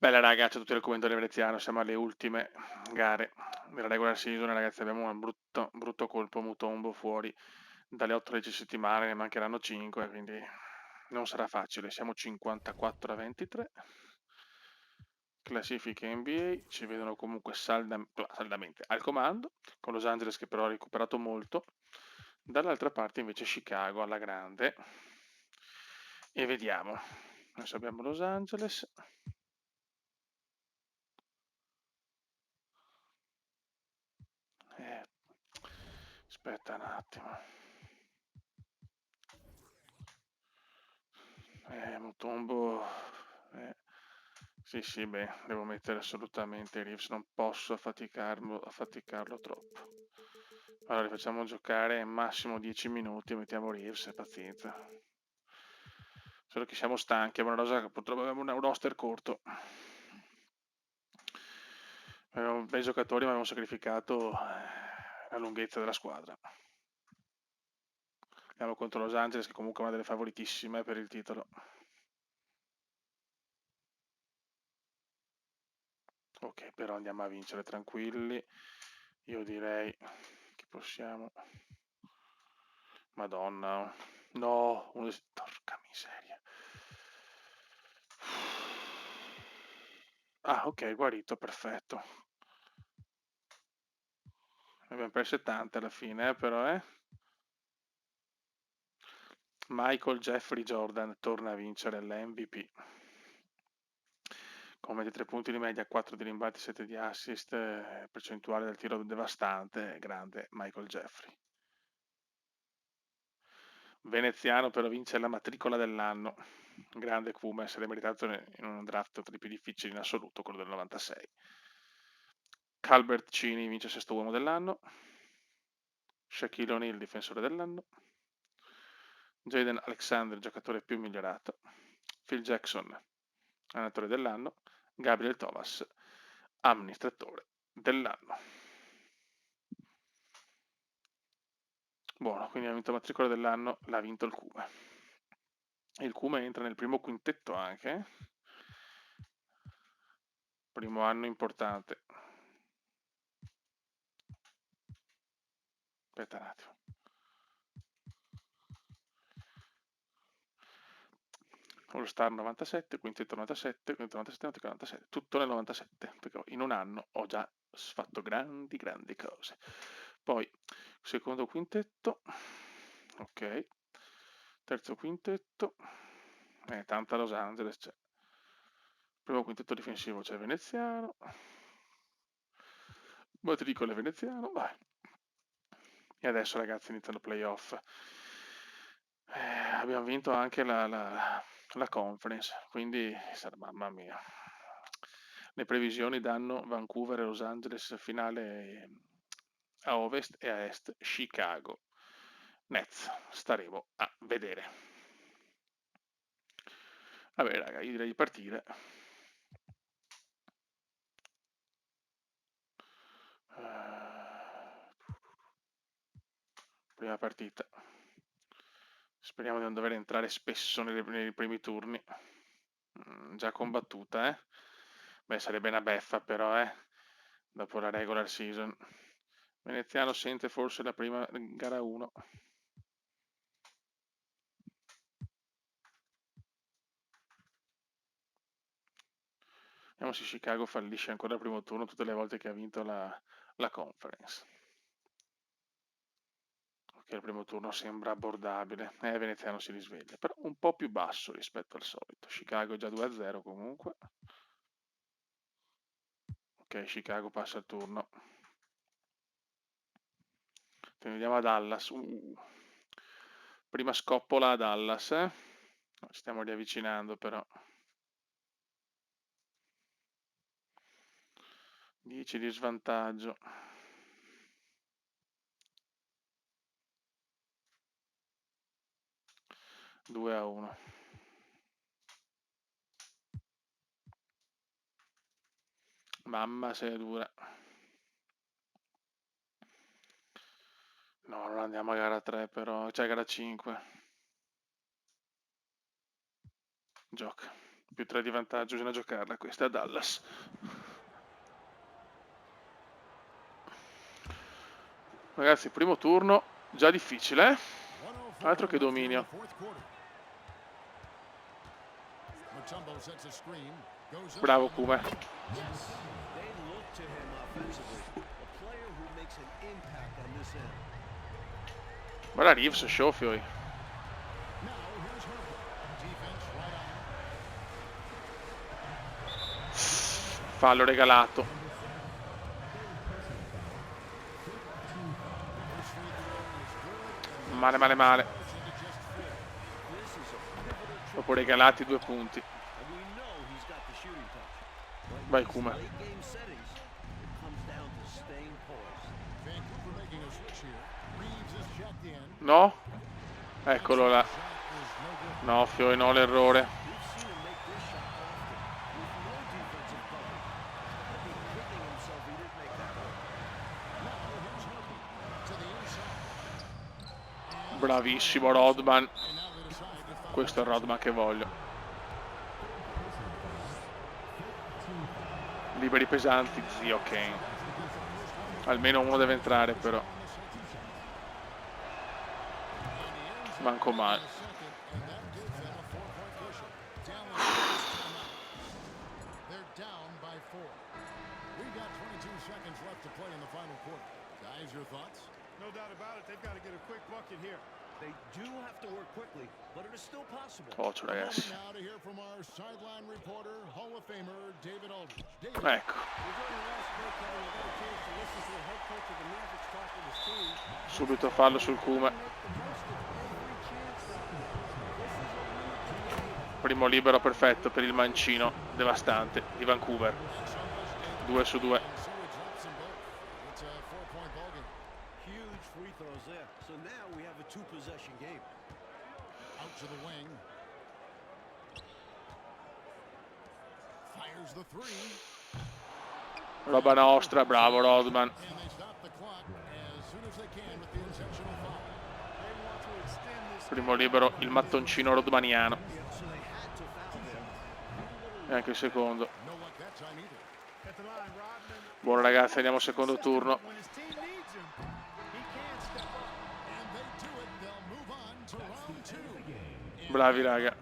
Bella raga, c'è tutto il commentario veneziano, siamo alle ultime gare della regular season, ragazzi, abbiamo un brutto colpo, Mutombo fuori dalle 8-10 settimane, ne mancheranno 5, quindi non sarà facile. Siamo 54-23, classifiche NBA, ci vedono comunque saldamente al comando, con Los Angeles che però ha recuperato molto, dall'altra parte invece Chicago alla grande, e vediamo, adesso abbiamo Los Angeles. Eh, aspetta un attimo. Mutombo. Sì, sì, beh, devo mettere assolutamente Reeves, non posso affaticarlo troppo. Allora, li facciamo giocare massimo 10 minuti, mettiamo Reeves e pazienza. Solo che siamo stanchi, purtroppo abbiamo un roster corto. Avevamo bei giocatori, ma abbiamo sacrificato la lunghezza della squadra. Andiamo contro Los Angeles, che comunque è una delle favoritissime per il titolo. Ok, però andiamo a vincere tranquilli. Io direi che possiamo. Madonna. No, porca miseria. Ah, ok, guarito, perfetto. Ne abbiamo perse tante alla fine, però, Michael Jeffrey Jordan torna a vincere l'MVP. Con 23 punti di media, 4 di rimbalzi, 7 di assist, percentuale del tiro devastante, grande Michael Jeffrey. Veneziano però vince la matricola dell'anno. Grande Kuma, essere meritato in un draft tra i più difficili in assoluto, quello del 96. Calbert Cini vince sesto uomo dell'anno. Shaquille O'Neal, difensore dell'anno. Jaden Alexander, giocatore più migliorato. Phil Jackson, allenatore dell'anno. Gabriel Thomas, amministratore dell'anno. Buono, quindi ha vinto la matricola dell'anno, l'ha vinto il Cume. E il Cume entra nel primo quintetto anche. Primo anno importante. Aspetta un attimo. All Star 97, quintetto 97, quintetto 97, 97, tutto nel 97, perché in un anno ho già fatto grandi cose. Poi, secondo quintetto, ok, terzo quintetto, tanta Los Angeles c'è. Primo quintetto difensivo c'è Veneziano, matricole Veneziano, vai. E adesso ragazzi iniziano i playoff. Abbiamo vinto anche la conference, quindi mamma mia. Le previsioni danno Vancouver e Los Angeles finale a ovest e a est Chicago. Nets, staremo a vedere. Vabbè raga, io direi di partire. Prima partita. Speriamo di non dover entrare spesso nei primi turni. Già combattuta, Beh, sarebbe una beffa però, dopo la regular season. Veneziano sente forse la prima gara 1. Vediamo se Chicago fallisce ancora il primo turno tutte le volte che ha vinto la conference. Ok, il primo turno sembra abbordabile. Veneziano si risveglia, però un po' più basso rispetto al solito. Chicago è già 2-0 comunque. Ok, Chicago passa il turno. Vediamo a Dallas. Prima scoppola a Dallas, No, ci stiamo riavvicinando però. 10 di svantaggio. Due a 1. Mamma se è dura. No, non andiamo a gara 3 però, cioè gara 5. Gioca. Più 3 di vantaggio, bisogna giocarla questa a Dallas. Ragazzi, primo turno, già difficile, altro che dominio. Bravo Kume. Guarda Reeves, Schofioi. Fallo regalato. Male, male, male. Dopo regalati 2 punti. Vai Kume. No? Eccolo là. No, Fiori, no, l'errore. Bravissimo Rodman. Questo è il Rodman che voglio. Liberi pesanti, zio Kane. Almeno uno deve entrare però. Manco male. Occhio ragazzi. Ecco. Subito fallo sul Kume. Primo libero perfetto per il mancino devastante di Vancouver. 2 su 2. Roba nostra, bravo Rodman. Primo libero, il mattoncino rodmaniano. E anche il secondo. Buono ragazzi, andiamo al secondo turno. Bravi raga.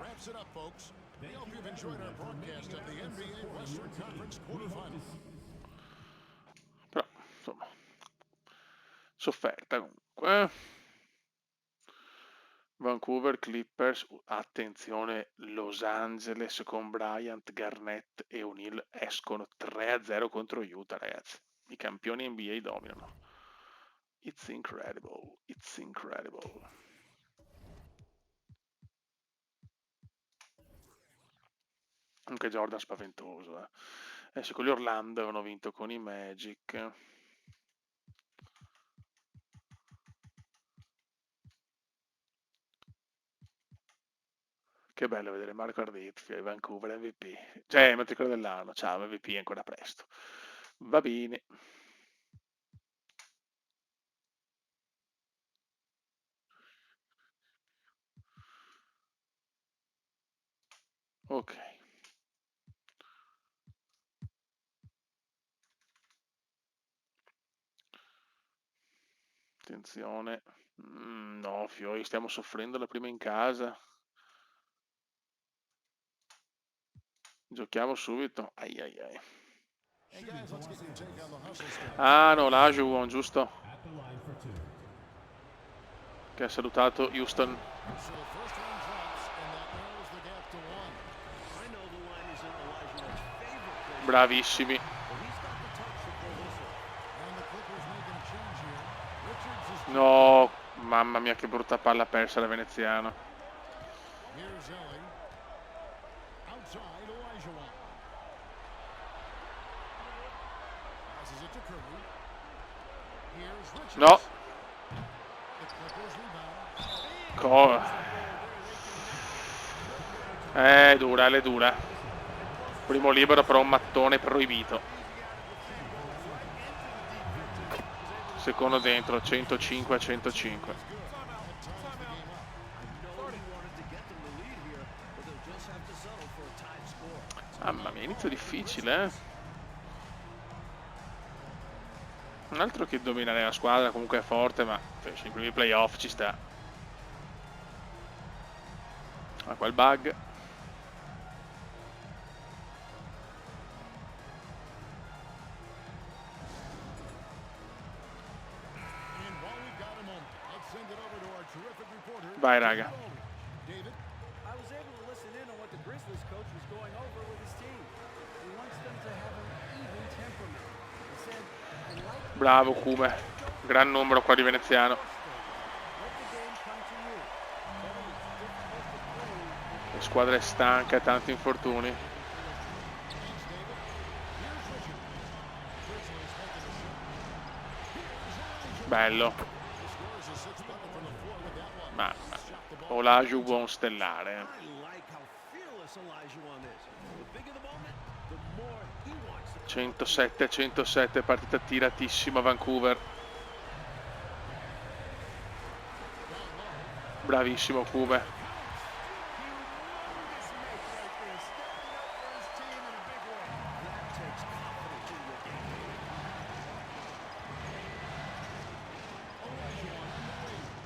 Però insomma sofferta comunque. Vancouver Clippers, attenzione, Los Angeles con Bryant, Garnett e O'Neal escono 3-0 contro Utah ragazzi. I campioni NBA dominano. It's incredible, it's incredible. Anche Jordan spaventoso. Adesso con gli Orlando avevano vinto con i Magic. Che bello vedere Marco Ardizzi e Vancouver MVP. Cioè, matricola dell'anno. Ciao, MVP è ancora presto. Va bene. Ok. Attenzione. No, Fiori, stiamo soffrendo la prima in casa. Giochiamo subito. Ai ai ai. Ah no, l'Ajuwon, giusto? Che ha salutato Houston. Bravissimi. No, mamma mia che brutta palla persa da veneziano. No. È dura. Primo libero però un mattone proibito. Secondo dentro, 105-105. Mamma mia, inizio difficile, eh? Un altro che dominare la squadra, comunque è forte, ma i primi playoff ci sta. Ah, quel bug. Vai, raga. Bravo Kume, gran numero qua di veneziano. La squadra è stanca, tanti infortuni. Bello. Mamma, Olaju buon stellare. 107-107, partita tiratissima Vancouver. Bravissimo Kume.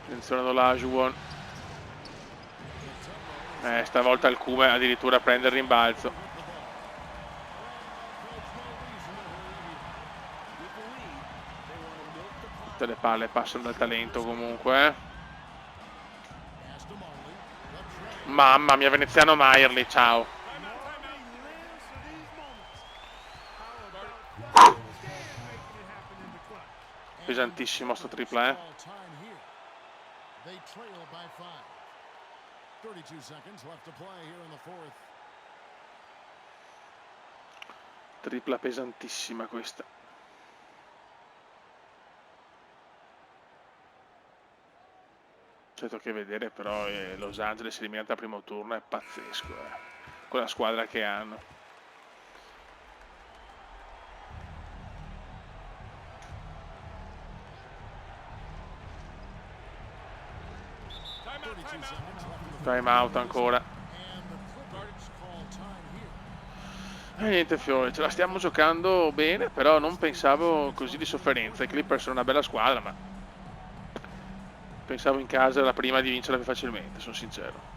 Attenzione ad Olajuwon. Stavolta il Kume addirittura prende il rimbalzo. Tutte le palle passano dal talento comunque. Mamma mia, veneziano Maierli, ciao. Pesantissimo sto tripla, eh. Tripla pesantissima questa. C'è che vedere, però Los Angeles eliminata al primo turno è pazzesco, con la squadra che hanno. Time out ancora. E niente Fiore, ce la stiamo giocando bene, però non pensavo così di sofferenza. I Clippers sono una bella squadra, ma pensavo in casa la prima di vincerla più facilmente, sono sincero.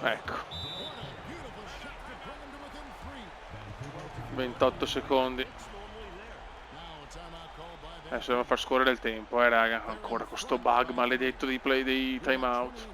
Ecco, 28 secondi. Adesso devo far scorrere il tempo, raga. Ancora con sto bug maledetto dei play dei timeout.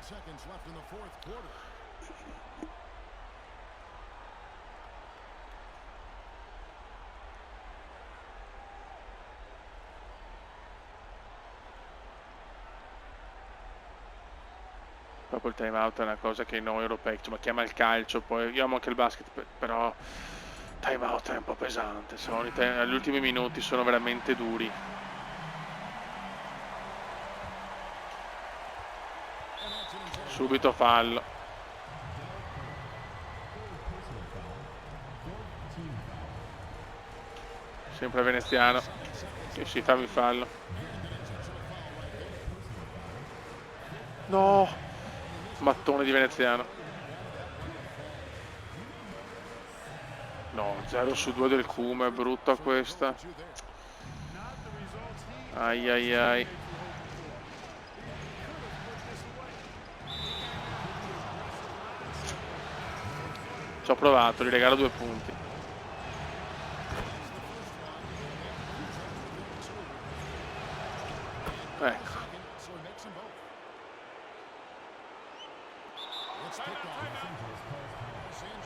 Proprio il timeout è una cosa che noi europei, insomma, chiama il calcio, poi io amo anche il basket, però timeout è un po' pesante, gli ultimi minuti sono veramente duri. Subito fallo. Sempre veneziano che si fa il fallo. No! Mattone di veneziano. No, 0 su 2 del Kume, è brutta questa. Ai ai ai. Ci ho provato, gli regalo 2 punti. Ecco.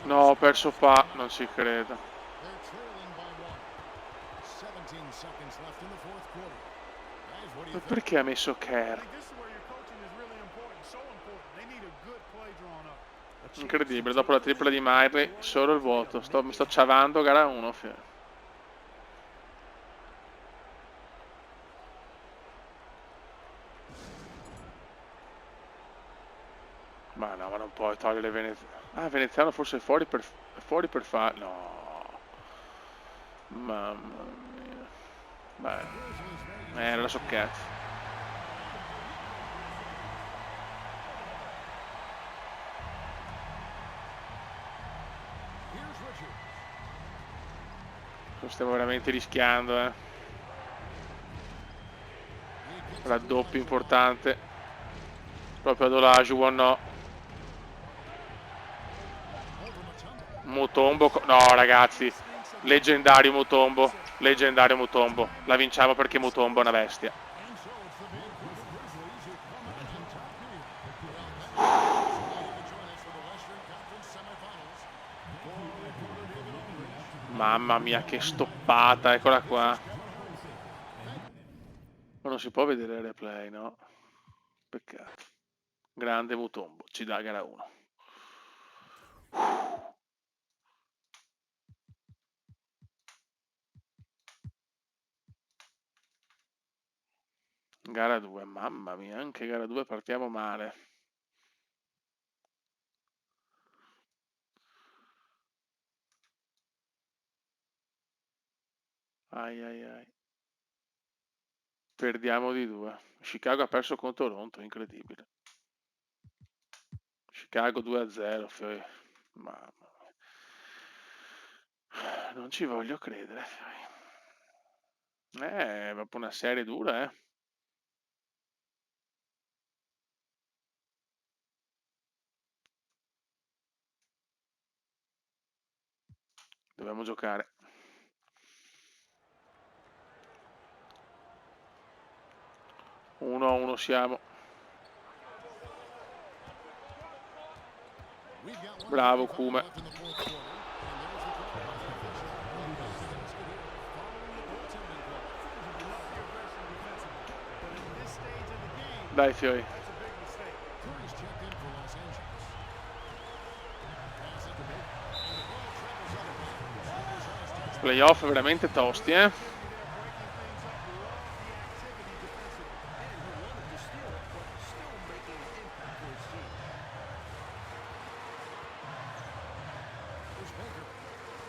No, ho perso pa, non ci credo. Ma perché ha messo Kerr? Incredibile, dopo la tripla di Maierli, solo il vuoto. Mi sto ciavando gara 1. Ma no, ma non puoi togliere Veneziano. Ah, Veneziano forse è fuori per fare... No. Mamma mia. Beh, era so cazzo. Lo stiamo veramente rischiando, eh. Raddoppio importante. Proprio ad Olajuwon, no. Mutombo. No, ragazzi. Leggendario Mutombo. Leggendario Mutombo. La vinciamo perché Mutombo è una bestia. Mamma mia, che stoppata. Eccola qua. Ma non si può vedere il replay, no? Peccato. Grande Mutombo. Ci dà gara 1. Gara 2, mamma mia, anche gara 2 partiamo male. Ai ai ai. Perdiamo di 2. Chicago ha perso con Toronto, incredibile. Chicago 2-0, mamma mia. Non ci voglio credere. È proprio una serie dura, eh. Dobbiamo giocare. 1-1 siamo. Bravo Kume. Dai fioi. Playoff veramente tosti, eh.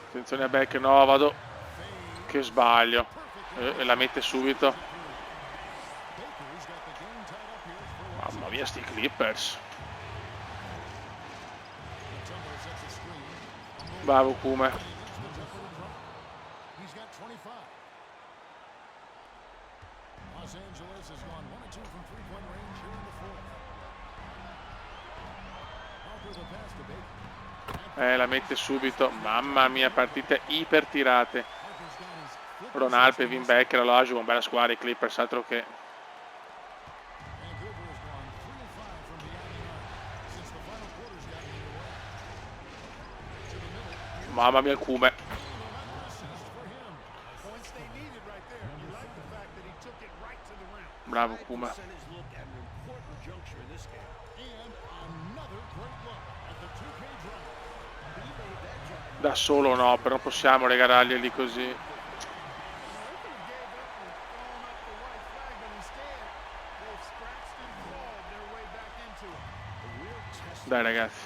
Attenzione a Beck, no, vado. Che sbaglio. E la mette subito. Mamma mia, sti Clippers. Bravo Kume. La mette subito. Mamma mia, partite iper tirate. Ronaldo, Pevin Becker, Olajuwon, bella squadra, i Clippers, altro che. Mamma mia il Kume. Bravo Kume. Da solo no, però possiamo regalarglieli così. Dai ragazzi.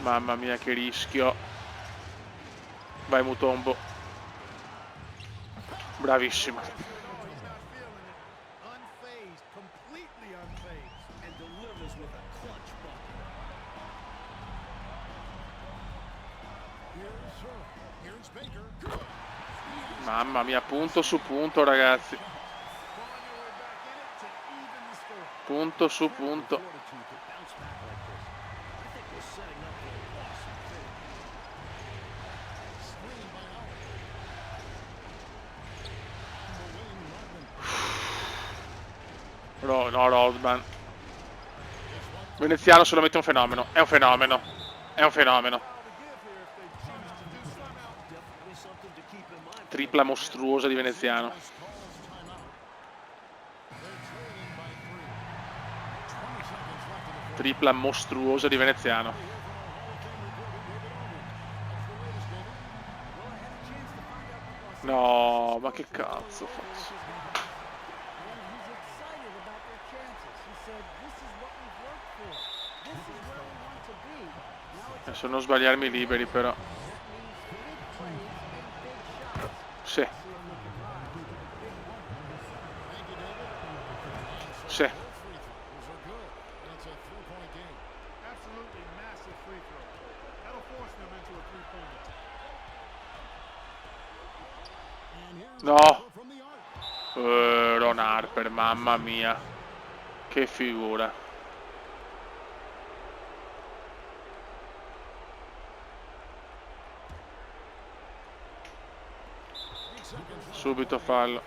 Mamma mia che rischio. Vai Mutombo. Bravissimo. Mamma mia, punto su punto ragazzi. Punto su punto. No, Rodman. Veneziano se lo mette un fenomeno. È un fenomeno. È un fenomeno. Tripla mostruosa di Veneziano. Tripla mostruosa di Veneziano. No, ma che cazzo faccio? Adesso non sbagliarmi i liberi però. Sì. Sì. No. Ron Harper, mamma mia. Che figura. Subito fallo.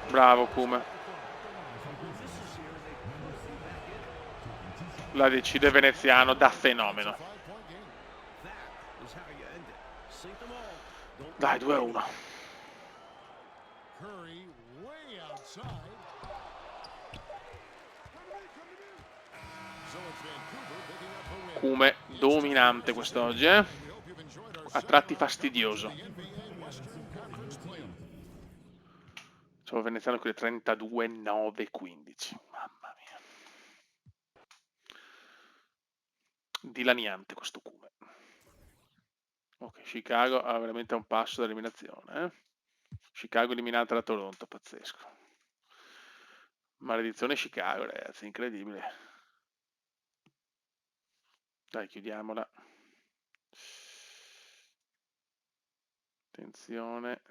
Bravo Kume. La decide veneziano da fenomeno. Dai, 2-1. Kume dominante quest'oggi, eh? A tratti fastidioso. C'ho veneziano con le 32, 9, 15. Mamma mia. Dilaniante questo Kume. Ok, Chicago ha veramente un passo dall'eliminazione, eh? Chicago eliminata da Toronto, pazzesco. Maledizione Chicago, ragazzi, incredibile. Dai, chiudiamola. Attenzione.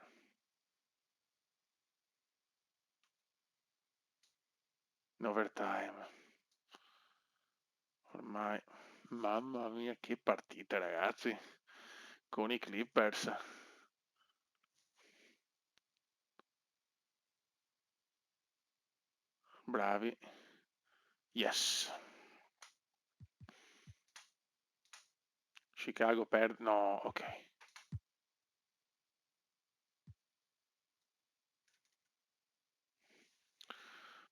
In overtime. Ormai. Mamma mia, che partita, ragazzi. Con i Clippers. Bravi. Yes. Chicago perde. No, ok.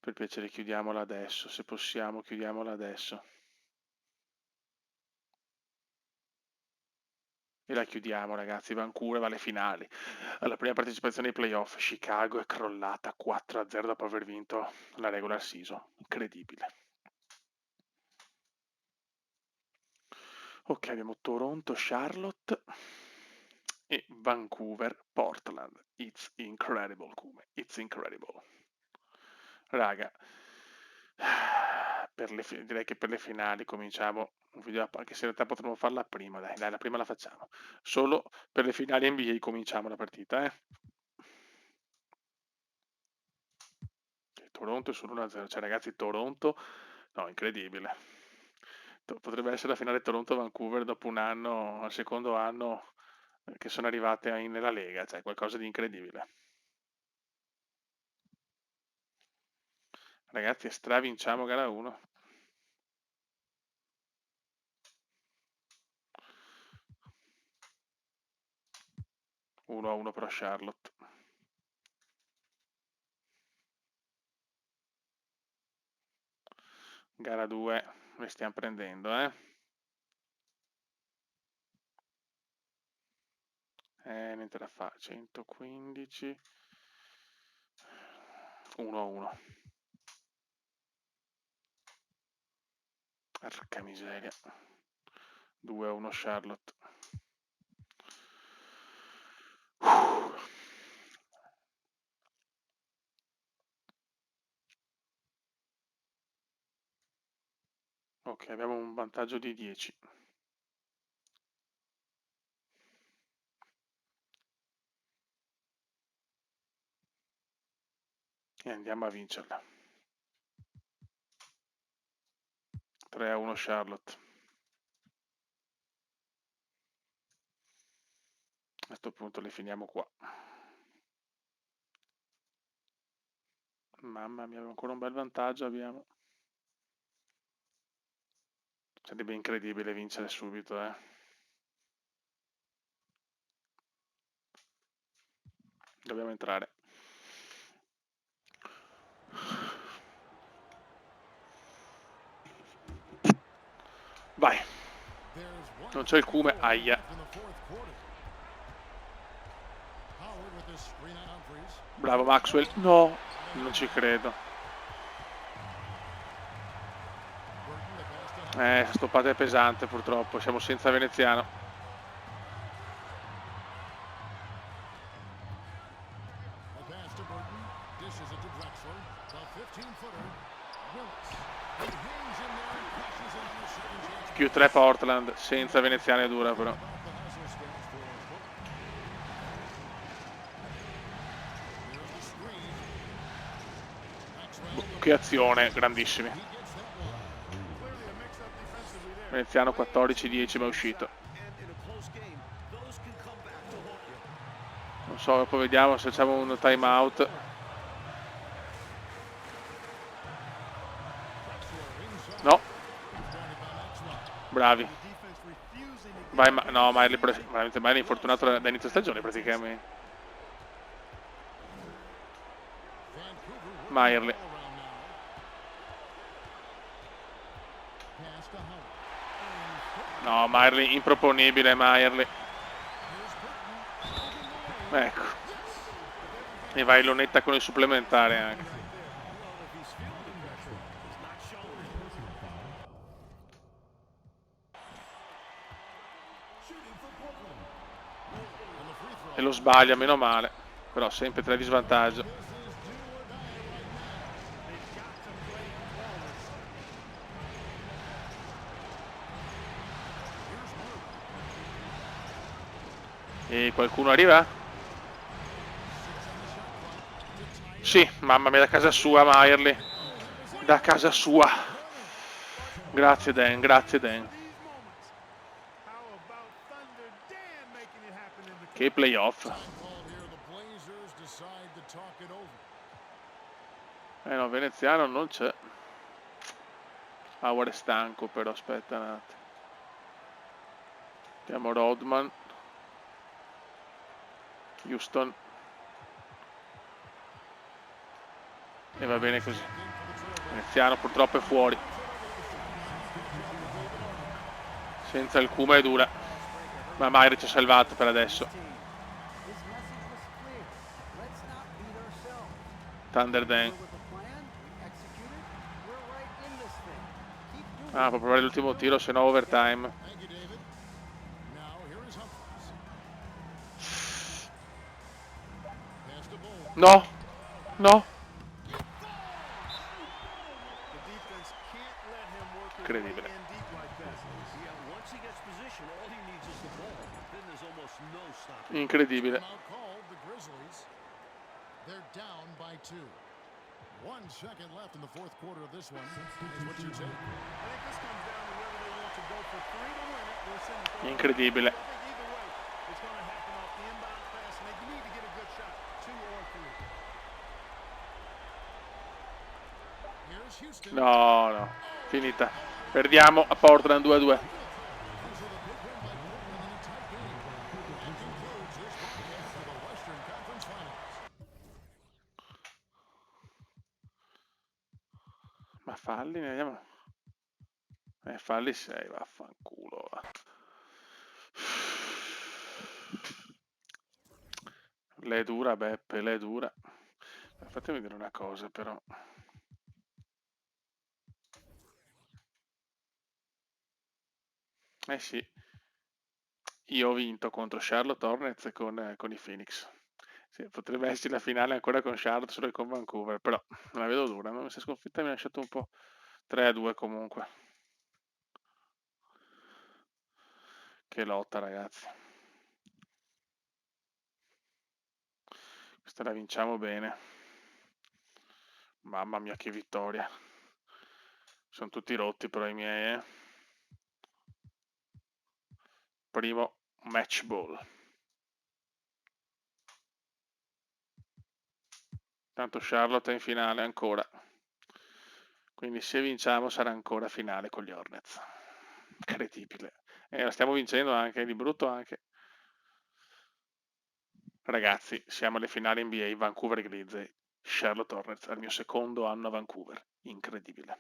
Per piacere chiudiamola adesso. Se possiamo, chiudiamola adesso. E la chiudiamo, ragazzi. Vancouver va alle finali. Alla prima partecipazione ai playoff, Chicago è crollata 4-0 dopo aver vinto la regular season. Incredibile. Ok, abbiamo Toronto, Charlotte e Vancouver, Portland. It's incredible, Kume. It's incredible. Raga, direi che per le finali cominciamo un video, anche se in realtà potremmo farla prima, dai, la prima la facciamo. Solo per le finali NBA cominciamo la partita, eh. Toronto è solo 1-0, cioè ragazzi, Toronto, no, incredibile. Potrebbe essere la finale Toronto-Vancouver dopo un anno, al secondo anno che sono arrivate nella Lega, cioè qualcosa di incredibile. Ragazzi, stravinciamo gara 1. 1-1 per Charlotte. Gara 2, le stiamo prendendo, eh. Niente da fare, 115. 1-1. Porca miseria. 2-1 Charlotte. Ok, abbiamo un vantaggio di 10. E andiamo a vincerla. 3-1 Charlotte. A questo punto le finiamo qua. Mamma mia, ancora un bel vantaggio abbiamo. Sarebbe incredibile vincere subito, eh. Dobbiamo entrare. Vai. Non c'è il Kume, aia. Bravo Maxwell. No, non ci credo. Stoppata è pesante purtroppo. Siamo senza veneziano. Più 3 Portland, senza veneziano è dura però. Che azione, grandissimi. Veneziano 14-10 ma è uscito. Non so, poi vediamo se facciamo un time out. No. Bravi. Vai, no, Miley è infortunato da inizio stagione praticamente. Miley. No, Miley improponibile, Miley. Ecco. E vai Lonetta con il supplementare anche. E lo sbaglia, meno male. Però sempre 3 di svantaggio. E qualcuno arriva? Sì, mamma mia, da casa sua, Miley. Da casa sua. Grazie Dan, grazie Dan. Che playoff. No, veneziano non c'è. Howard è stanco però, aspetta un attimo. Abbiamo Rodman. Houston. E va bene così. Veneziano purtroppo è fuori. Senza il Kuma è dura. Ma Myri ci ha salvato per adesso. Thunder Dan. Ah, può provare l'ultimo tiro, se no overtime. No, no. Incredibile. Incredibile. Incredibile. No, no, finita. Perdiamo a Portland 2-2. Ma falli, ne vediamo. Falli 6, vaffanculo. Lei è dura, Beppe, lei è dura. Fatemi dire una cosa però. Eh sì, io ho vinto contro Charlotte Hornets con i Phoenix. Sì, potrebbe essere la finale ancora con Charlotte, solo che con Vancouver, però la vedo dura. Non mi si è sconfitta, mi ha lasciato un po' 3-2 comunque. Che lotta, ragazzi. Questa la vinciamo bene. Mamma mia, che vittoria. Sono tutti rotti però i miei, Primo match ball. Tanto Charlotte è in finale ancora. Quindi se vinciamo sarà ancora finale con gli Hornets. Incredibile. La stiamo vincendo anche, di brutto anche. Ragazzi, siamo alle finali NBA, Vancouver Grizzlies, Charlotte Hornets, al mio secondo anno a Vancouver. Incredibile.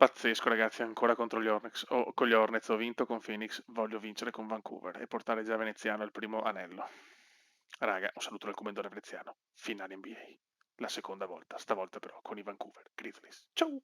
Pazzesco, ragazzi, ancora contro gli Hornets. Con gli Hornets ho vinto con Phoenix, voglio vincere con Vancouver e portare già Veneziano al primo anello. Raga, un saluto dal commendatore veneziano. Finale NBA. La seconda volta, stavolta però con i Vancouver Grizzlies. Ciao!